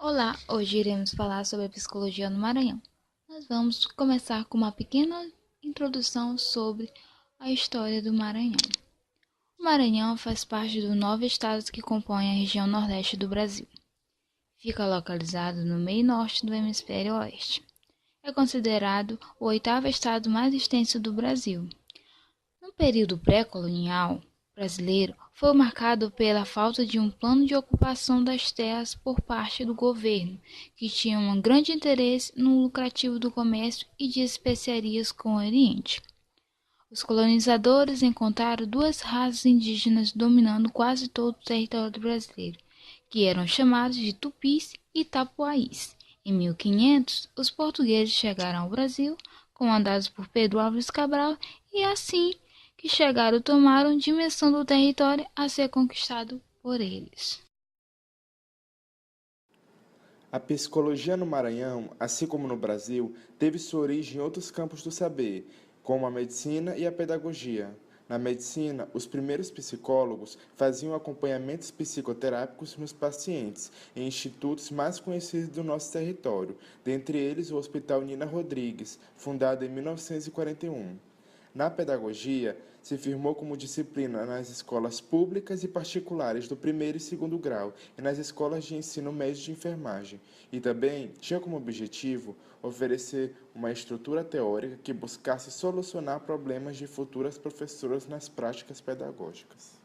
Olá, hoje iremos falar sobre a psicologia no Maranhão. Nós vamos começar com uma pequena introdução sobre a história do Maranhão. O Maranhão faz parte dos 9 estados que compõem a região nordeste do Brasil. Fica localizado no meio norte do hemisfério oeste. É considerado o 8º estado mais extenso do Brasil. No período pré-colonial brasileiro, foi marcado pela falta de um plano de ocupação das terras por parte do governo, que tinha um grande interesse no lucrativo do comércio e de especiarias com o Oriente. Os colonizadores encontraram duas raças indígenas dominando quase todo o território brasileiro, que eram chamados de tupis e tapuaís. Em 1500, os portugueses chegaram ao Brasil, comandados por Pedro Álvares Cabral, e assim que chegaram tomaram dimensão do território a ser conquistado por eles. A psicologia no Maranhão, assim como no Brasil, teve sua origem em outros campos do saber, como a medicina e a pedagogia. Na medicina, os primeiros psicólogos faziam acompanhamentos psicoterápicos nos pacientes em institutos mais conhecidos do nosso território, dentre eles o Hospital Nina Rodrigues, fundado em 1941. Na pedagogia, se firmou como disciplina nas escolas públicas e particulares do primeiro e segundo grau e nas escolas de ensino médio de enfermagem, e também tinha como objetivo oferecer uma estrutura teórica que buscasse solucionar problemas de futuras professoras nas práticas pedagógicas.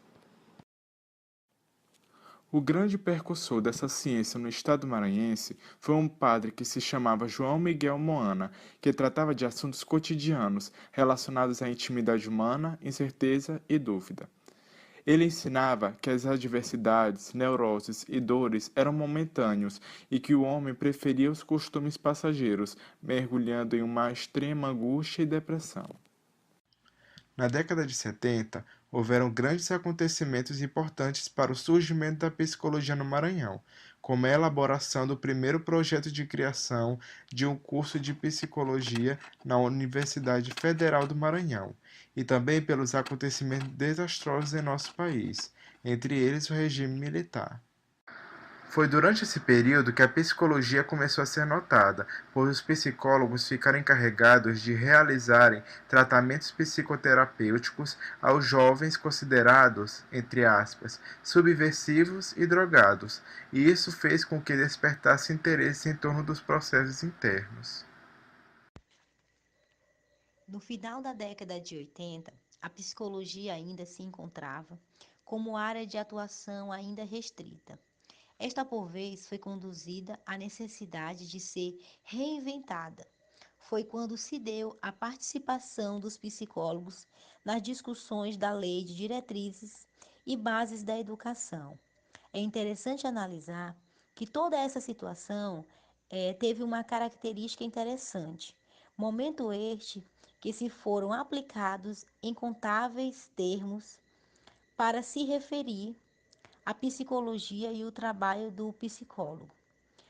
O grande percussor dessa ciência no estado maranhense foi um padre que se chamava João Miguel Moana, que tratava de assuntos cotidianos relacionados à intimidade humana, incerteza e dúvida. Ele ensinava que as adversidades, neuroses e dores eram momentâneos e que o homem preferia os costumes passageiros, mergulhando em uma extrema angústia e depressão. Na década de 70, houveram grandes acontecimentos importantes para o surgimento da psicologia no Maranhão, como a elaboração do primeiro projeto de criação de um curso de psicologia na Universidade Federal do Maranhão, e também pelos acontecimentos desastrosos em nosso país, entre eles o regime militar. Foi durante esse período que a psicologia começou a ser notada, pois os psicólogos ficaram encarregados de realizarem tratamentos psicoterapêuticos aos jovens considerados, entre aspas, subversivos e drogados, e isso fez com que despertasse interesse em torno dos processos internos. No final da década de 80, a psicologia ainda se encontrava como área de atuação ainda restrita. Esta, por vez, foi conduzida à necessidade de ser reinventada. Foi quando se deu a participação dos psicólogos nas discussões da Lei de Diretrizes e Bases da Educação. É interessante analisar que toda essa situação teve uma característica interessante. Momento este que se foram aplicados incontáveis termos para se referir à psicologia e o trabalho do psicólogo,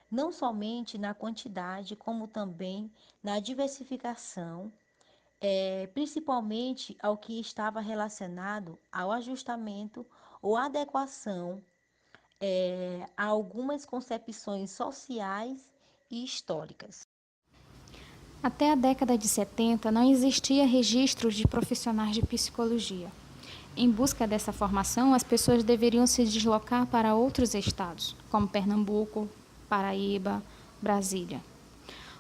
não somente na quantidade, como também na diversificação, principalmente ao que estava relacionado ao ajustamento ou adequação a algumas concepções sociais e históricas. Até a década de 70 não existia registros de profissionais de psicologia. Em busca dessa formação, as pessoas deveriam se deslocar para outros estados, como Pernambuco, Paraíba, Brasília.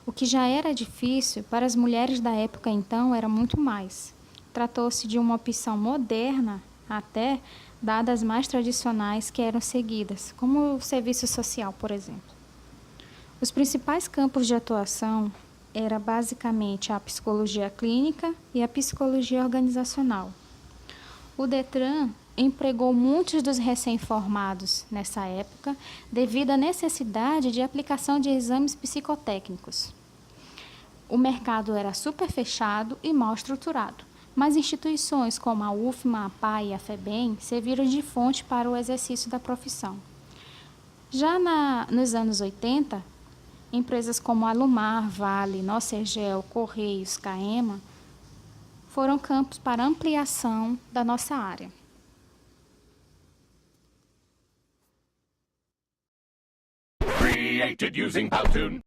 O que já era difícil para as mulheres da época então era muito mais. Tratou-se de uma opção moderna, até dadas mais tradicionais que eram seguidas, como o serviço social, por exemplo. Os principais campos de atuação era basicamente a psicologia clínica e a psicologia organizacional. O Detran empregou muitos dos recém-formados nessa época devido à necessidade de aplicação de exames psicotécnicos. O mercado era super fechado e mal estruturado, mas instituições como a UFMA, a PAI e a FEBEM serviram de fonte para o exercício da profissão. Já nos anos 80, empresas como Alumar, Vale, Nocergel, Correios, Caema foram campos para ampliação da nossa área. Free created using Powtoon.